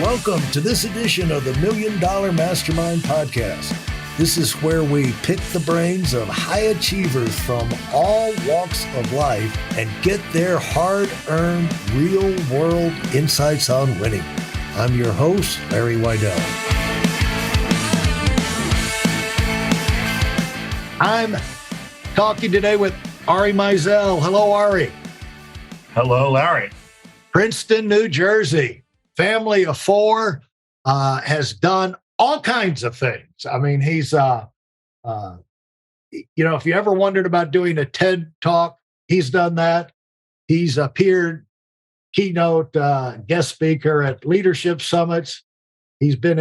Welcome to this edition of the Million Dollar Mastermind podcast. This is where we pick the brains of high achievers from all walks of life and get their hard-earned, real-world insights on winning. I'm your host, Larry Weidel. I'm talking today with Ari Meisel. Hello, Ari. Hello, Larry. Princeton, New Jersey. Family of four, has done all kinds of things. I mean, he's, if you ever wondered about doing a TED Talk, he's done that. He's appeared keynote guest speaker at leadership summits. He's been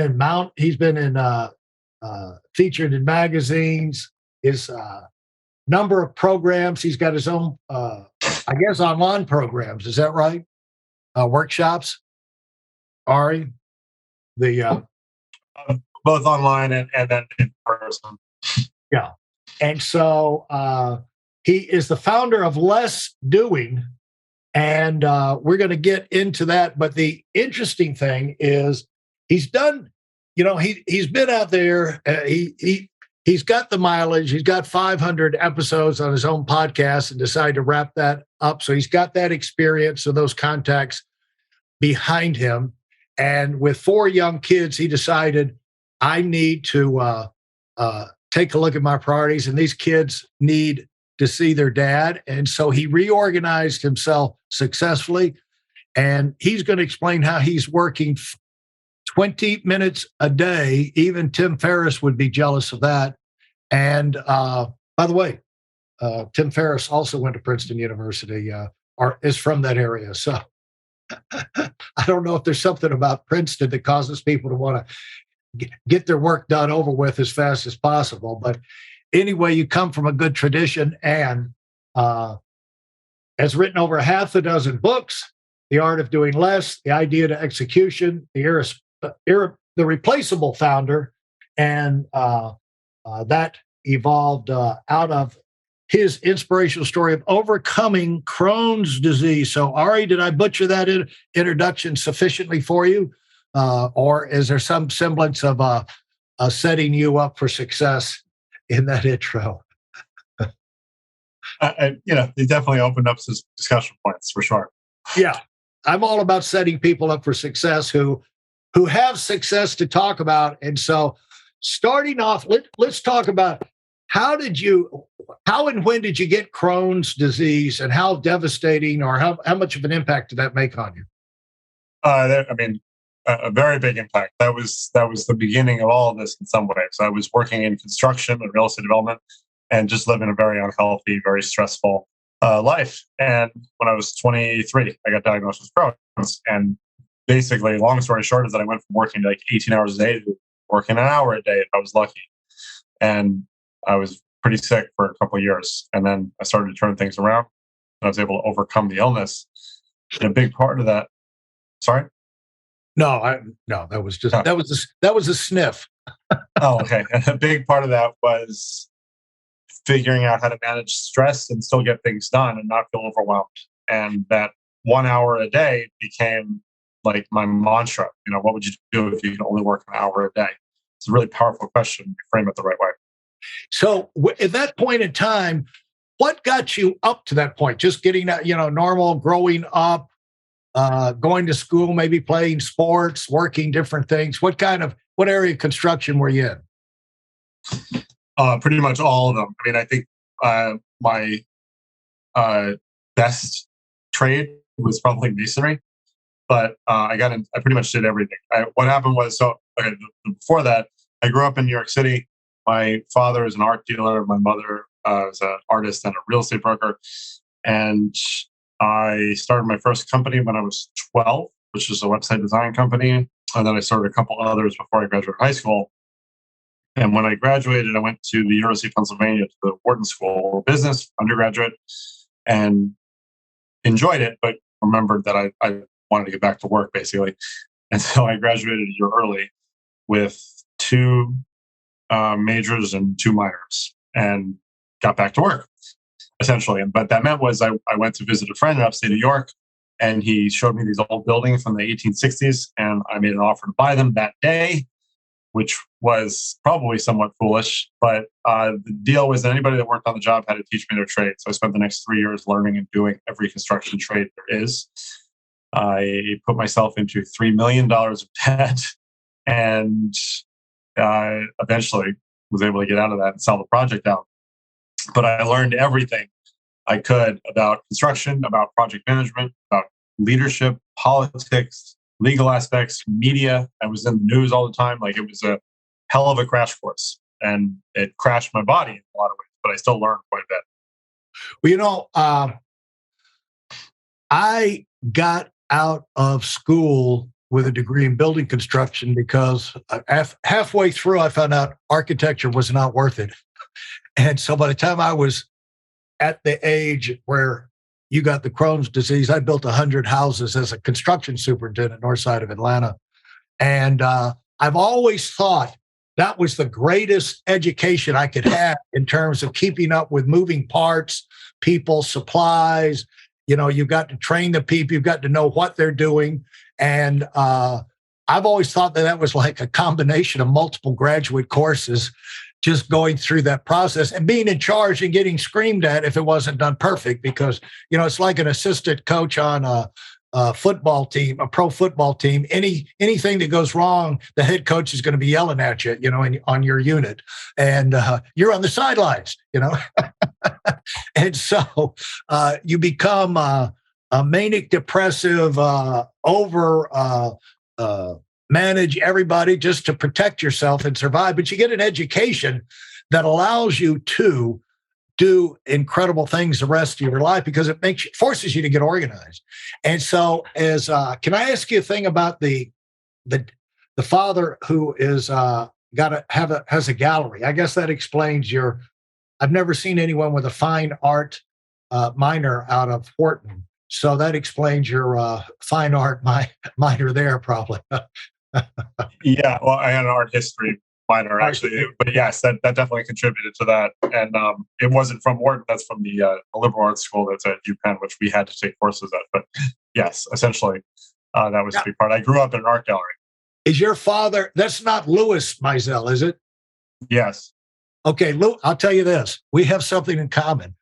featured in magazines. His number of programs. He's got his own, online programs. Is that right? Workshops. Ari, both online and then in person. Yeah. And so he is the founder of Less Doing, and we're going to get into that. But the interesting thing is he's done, he's been out there. He's got the mileage. He's got 500 episodes on his own podcast and decided to wrap that up. So he's got that experience and those contacts behind him. And with four young kids, he decided, I need to take a look at my priorities, and these kids need to see their dad. And so he reorganized himself successfully. And he's going to explain how he's working 20 minutes a day. Even Tim Ferriss would be jealous of that. And by the way, Tim Ferriss also went to Princeton University, or is from that area. So I don't know if there's something about Princeton that causes people to want to get their work done over with as fast as possible. But anyway, you come from a good tradition and has written over half a dozen books, The Art of Doing Less, The Idea to Execution, The Replaceable Founder, and that evolved out of his inspirational story of overcoming Crohn's disease. So, Ari, did I butcher that introduction sufficiently for you? Or is there some semblance of setting you up for success in that intro? They definitely opened up some discussion points for sure. Yeah, I'm all about setting people up for success who have success to talk about. And so starting off, let's talk about how and when did you get Crohn's disease, and how devastating or how much of an impact did that make on you? A very big impact. That was the beginning of all of this in some ways. I was working in construction and real estate development and just living a very unhealthy, very stressful life. And when I was 23, I got diagnosed with Crohn's. And basically, long story short, is that I went from working like 18 hours a day to working an hour a day if I was lucky. And I was pretty sick for a couple of years. And then I started to turn things around. And I was able to overcome the illness. And a big part of that, sorry? No, that was just, that was a sniff. Oh, okay. And a big part of that was figuring out how to manage stress and still get things done and not feel overwhelmed. And that 1 hour a day became like my mantra. What would you do if you could only work an hour a day? It's a really powerful question if you frame it the right way. So at that point in time, what got you up to that point? Just getting that, normal growing up, going to school, maybe playing sports, working different things. What area of construction were you in? Pretty much all of them. I think my best trade was probably masonry, but I pretty much did everything. What happened was, before that, I grew up in New York City. My father is an art dealer. My mother is an artist and a real estate broker. And I started my first company when I was 12, which is a website design company. And then I started a couple others before I graduated high school. And when I graduated, I went to the University of Pennsylvania to the Wharton School of Business, undergraduate, and enjoyed it, but remembered that I wanted to get back to work, basically. And so I graduated a year early with 2 majors and 2 minors and got back to work, essentially. But that meant was I went to visit a friend in upstate New York and he showed me these old buildings from the 1860s, and I made an offer to buy them that day, which was probably somewhat foolish. But the deal was that anybody that worked on the job had to teach me their trade. So I spent the next 3 years learning and doing every construction trade there is. I put myself into $3 million of debt, and eventually was able to get out of that and sell the project out. But I learned everything I could about construction, about project management, about leadership, politics, legal aspects, media. I was in the news all the time. Like, it was a hell of a crash course, and it crashed my body in a lot of ways, but I still learned quite a bit. Well, I got out of school with a degree in building construction because halfway through, I found out architecture was not worth it. And so by the time I was at the age where you got the Crohn's disease, I built 100 houses as a construction superintendent, north side of Atlanta. And I've always thought that was the greatest education I could have in terms of keeping up with moving parts, people, supplies. You've got to train the people, you've got to know what they're doing. And I've always thought that was like a combination of multiple graduate courses, just going through that process and being in charge and getting screamed at if it wasn't done perfect, because, it's like an assistant coach on a football team, a pro football team. Anything that goes wrong, the head coach is going to be yelling at you, on your unit, and you're on the sidelines, and so you become a manic depressive, manage everybody just to protect yourself and survive. But you get an education that allows you to do incredible things the rest of your life, because it forces you to get organized. And so, can I ask you a thing about the father who is has a gallery? I guess that explains I've never seen anyone with a fine art minor out of Wharton. So that explains your fine art minor there, probably. Yeah, well, I had an art history minor, actually, but yes, that definitely contributed to that. And it wasn't from Wharton; that's from the liberal arts school that's at UPenn, which we had to take courses at. But yes, essentially, that was a big part. I grew up in an art gallery. Is your father? That's not Louis Meisel, is it? Yes. Okay, Lou. I'll tell you this: we have something in common.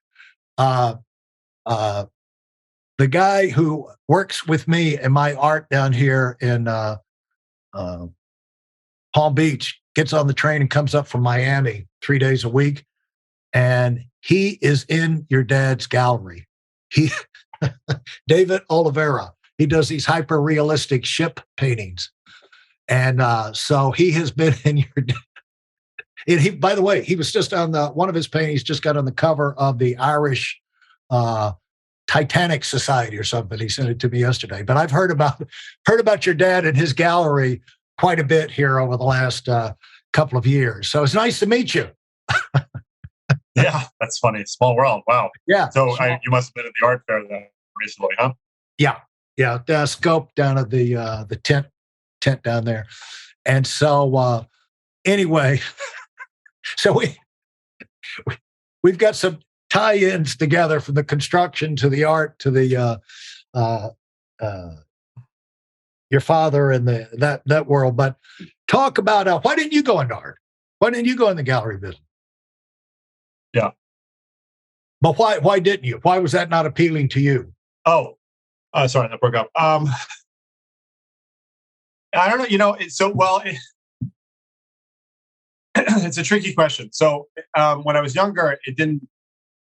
The guy who works with me in my art down here in Palm Beach gets on the train and comes up from Miami 3 days a week, and he is in your dad's gallery. David Oliveira. He does these hyper realistic ship paintings, and so he has been in your. And he, by the way, he was just on one of his paintings just got on the cover of the Irish Titanic Society or something. He sent it to me yesterday. But I've heard about your dad and his gallery quite a bit here over the last couple of years. So it's nice to meet you. Yeah, that's funny. Small world. Wow. Yeah. So you must have been at the art fair then recently, huh? Yeah. Scope down at the tent down there. And so anyway, so we've got some tie-ins together, from the construction to the art to the your father and that world. But talk about why didn't you go into art? Why didn't you go in the gallery business? Yeah. But why didn't you? Why was that not appealing to you? Oh, sorry, that broke up. I don't know. It's a tricky question. So when I was younger, it didn't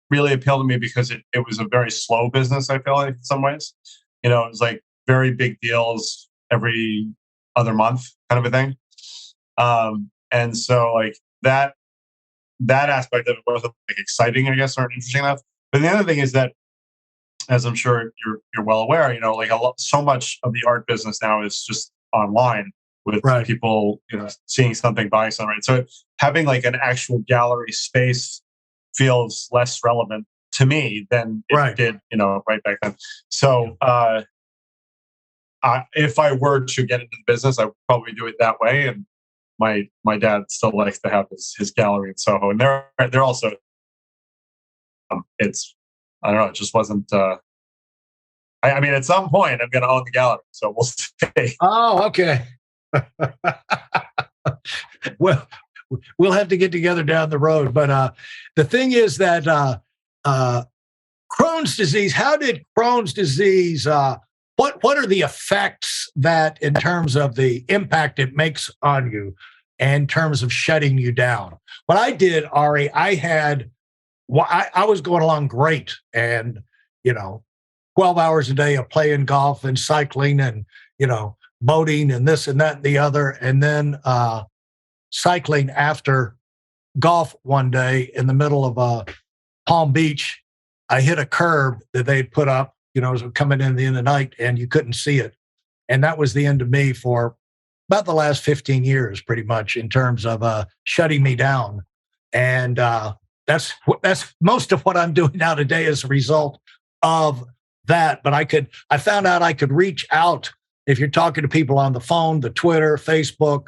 really appeal to me because it was a very slow business, I feel like, in some ways. It was like very big deals every other month kind of a thing. And so like that aspect of it wasn't like exciting, I guess, or interesting enough. But the other thing is that, as I'm sure you're well aware, so much of the art business now is just online with people, seeing something, buying something. Right? So having like an actual gallery space feels less relevant to me than it did, right back then. So if I were to get into the business, I would probably do it that way. And my dad still likes to have his gallery in Soho, and they're also I don't know, it just wasn't I mean, at some point, I'm going to own the gallery, so we'll see. Oh, okay. Well, we'll have to get together down the road. But the thing is that Crohn's disease. How did Crohn's disease? What are the effects that, in terms of the impact it makes on you, and in terms of shutting you down? What I did, Ari, I was going along great, and 12 hours a day of playing golf and cycling and boating and this and that and the other, and then cycling after golf one day in the middle of Palm Beach. I hit a curb that they'd put up, as coming in the end of the night, and you couldn't see it. And that was the end of me for about the last 15 years, pretty much, in terms of shutting me down. And that's most of what I'm doing now today as a result of that. But I found out I could reach out if you're talking to people on the phone, the Twitter, Facebook,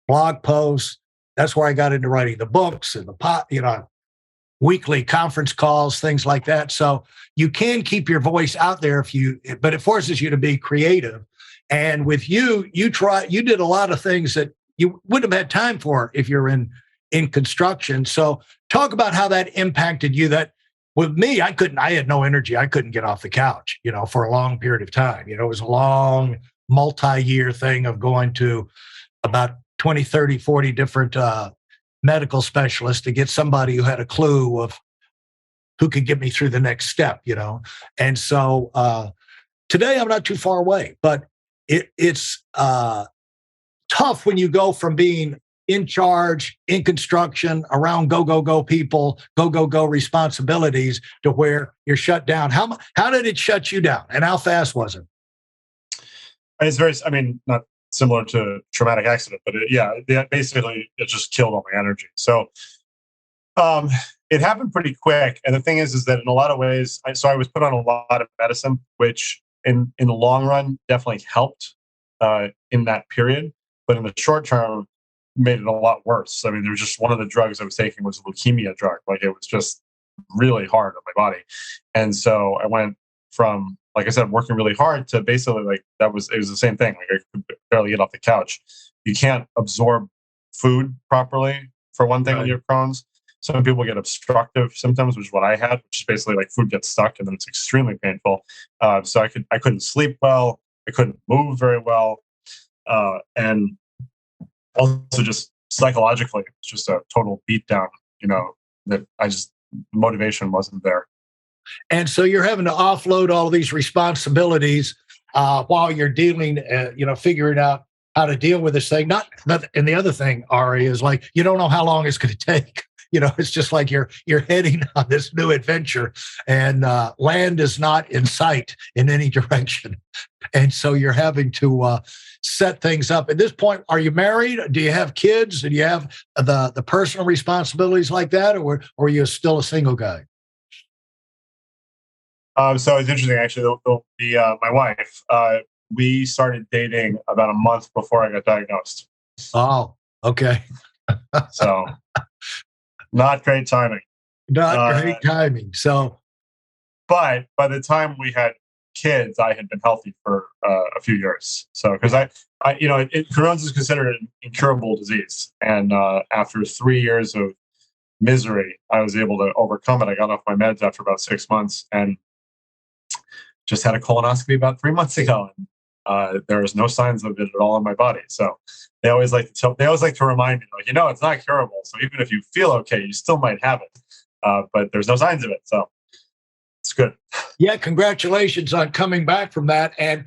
blog posts. That's where I got into writing the books and the weekly conference calls, things like that. So you can keep your voice out there but it forces you to be creative. And with you did a lot of things that you wouldn't have had time for if you're in construction. So talk about how that impacted you. That with me, I had no energy. I couldn't get off the couch, for a long period of time. It was a long multi-year thing of going to about 20, 30, 40 different medical specialists to get somebody who had a clue of who could get me through the next step, And so today I'm not too far away, but it's tough when you go from being in charge, in construction, around go people, go responsibilities, to where you're shut down. How did it shut you down, and how fast was it? It's not similar to traumatic accident, but basically it just killed all my energy. So it happened pretty quick. And the thing is that in a lot of ways, I was put on a lot of medicine, which in the long run definitely helped in that period. But in the short term, made it a lot worse. There was just one of the drugs I was taking was a leukemia drug. Like, it was just really hard on my body. And so I went from, like I said, working really hard to basically it was the same thing. Like, I could barely get off the couch. You can't absorb food properly, for one thing, when you have Crohn's. Some people get obstructive symptoms, which is what I had, which is basically like food gets stuck and then it's extremely painful. So I couldn't sleep well. I couldn't move very well. And also just psychologically, it's just a total beatdown, that motivation wasn't there. And so you're having to offload all these responsibilities while you're dealing, figuring out how to deal with this thing. And the other thing, Ari, is like, you don't know how long it's going to take. It's just like you're heading on this new adventure, and land is not in sight in any direction. And so you're having to set things up. At this point, are you married? Do you have kids? Do you have the personal responsibilities like that, or are you still a single guy? So it's interesting, actually. My wife, we started dating about a month before I got diagnosed. Oh, okay. So not great timing. Not great timing. So, but by the time we had kids, I had been healthy for a few years. So, because Crohn's is considered an incurable disease, and after 3 years of misery, I was able to overcome it. I got off my meds after about 6 months, and just had a colonoscopy about 3 months ago, and there was no signs of it at all in my body. So they always like to remind me, it's not curable. So even if you feel okay, you still might have it, but there's no signs of it. So it's good. Yeah, congratulations on coming back from that. And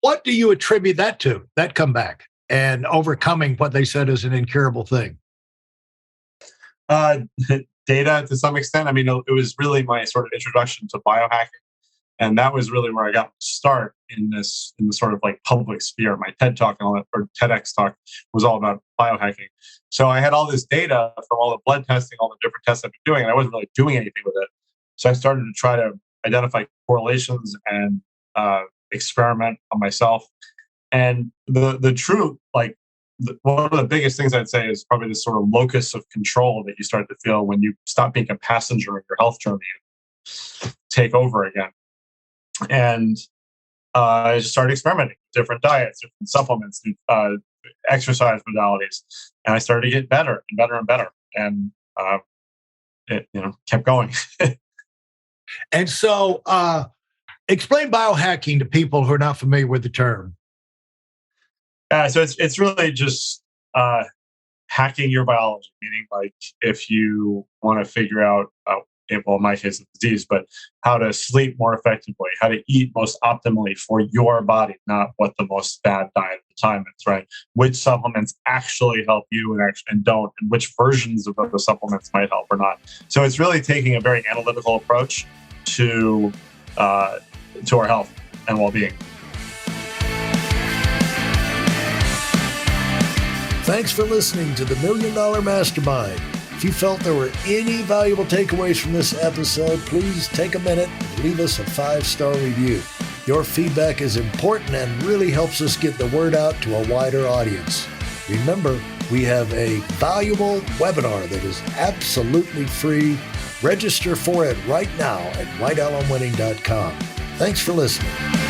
what do you attribute that to? That comeback and overcoming what they said is an incurable thing? Data, to some extent. It was really my sort of introduction to biohacking. And that was really where I got to start in the sort of like public sphere. My TED talk and all that, or TEDx talk, was all about biohacking. So I had all this data from all the blood testing, all the different tests I've been doing, and I wasn't really doing anything with it. So I started to try to identify correlations and experiment on myself. And the truth, one of the biggest things I'd say is probably this sort of locus of control that you start to feel when you stop being a passenger in your health journey and take over again. And I just started experimenting with different diets, different supplements, exercise modalities, and I started to get better and better and better, and it kept going. And so, explain biohacking to people who are not familiar with the term. So it's really just hacking your biology, meaning like if you want to figure out, well, in my case, it's disease, but how to sleep more effectively, how to eat most optimally for your body, not what the most bad diet at the time is, right? Which supplements actually help you and don't, and which versions of those supplements might help or not. So it's really taking a very analytical approach to our health and well-being. Thanks for listening to the Million Dollar Mastermind. If you felt there were any valuable takeaways from this episode, please take a minute and leave us a 5-star review. Your feedback is important and really helps us get the word out to a wider audience. Remember, we have a valuable webinar that is absolutely free. Register for it right now at weidelonwinning.com. Thanks for listening.